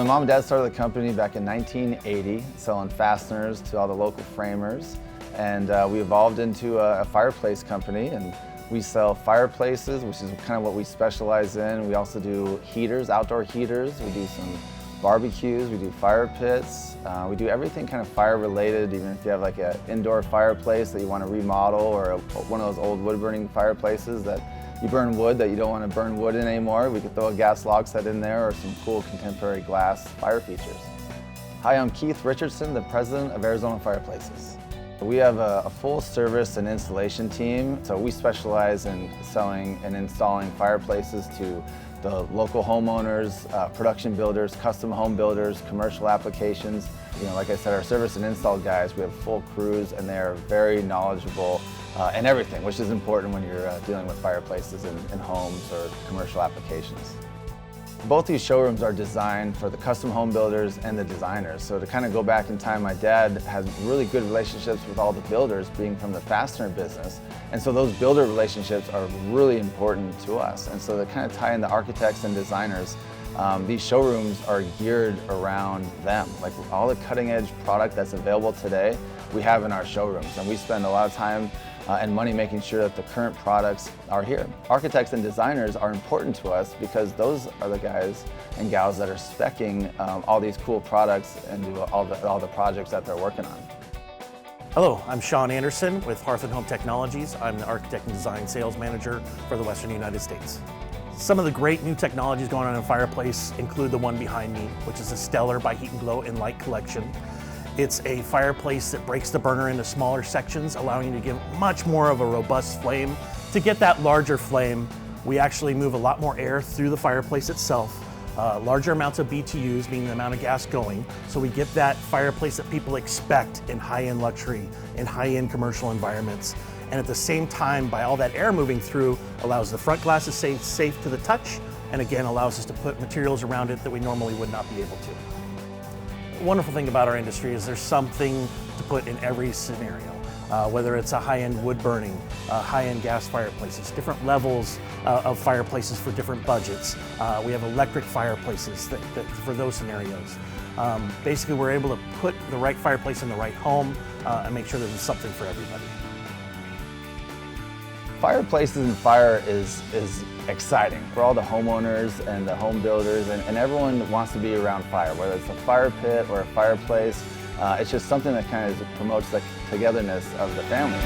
My mom and dad started the company back in 1980, selling fasteners to all the local framers. And we evolved into a fireplace company, and we sell fireplaces, which is kind of what we specialize in. We also do heaters, outdoor heaters. We do some barbecues, we do fire pits. We do everything kind of fire related, even if you have like an indoor fireplace that you want to remodel, or one of those old wood burning fireplaces that you burn wood that you don't want to burn wood in anymore. We could throw a gas log set in there, or some cool contemporary glass fire features. Hi, I'm Keith Richardson, the president of Arizona Fireplaces. We have a full service and installation team, so we specialize in selling and installing fireplaces to the local homeowners, production builders, custom home builders, commercial applications. You know, like I said, our service and install guys, we have full crews, and they are very knowledgeable in everything, which is important when you're dealing with fireplaces in homes or commercial applications. Both these showrooms are designed for the custom home builders and the designers. So to kind of go back in time, my dad has really good relationships with all the builders, being from the fastener business. And so those builder relationships are really important to us. And so to kind of tie in the architects and designers, these showrooms are geared around them. Like all the cutting edge product that's available today, we have in our showrooms. And we spend a lot of time and money making sure that the current products are here. Architects and designers are important to us because those are the guys and gals that are speccing all these cool products into all the projects that they're working on. Hello, I'm Sean Anderson with Hearth & Home Technologies. I'm the Architect and Design Sales Manager for the Western United States. Some of the great new technologies going on in Fireplace include the one behind me, which is a Stellar by Heat & Glow in Light collection. It's a fireplace that breaks the burner into smaller sections, allowing you to give much more of a robust flame. To get that larger flame, we actually move a lot more air through the fireplace itself, larger amounts of BTUs, meaning the amount of gas going, so we get that fireplace that people expect in high-end luxury, in high-end commercial environments. And at the same time, by all that air moving through, allows the front glass to stay safe to the touch, and again, allows us to put materials around it that we normally would not be able to. The wonderful thing about our industry is there's something to put in every scenario, whether it's a high-end wood burning, high-end gas fireplaces, different levels of fireplaces for different budgets. We have electric fireplaces for those scenarios. Basically, we're able to put the right fireplace in the right home and make sure that there's something for everybody. Fireplaces and fire is exciting for all the homeowners and the home builders, and everyone wants to be around fire, whether it's a fire pit or a fireplace. It's just something that kind of promotes the togetherness of the family.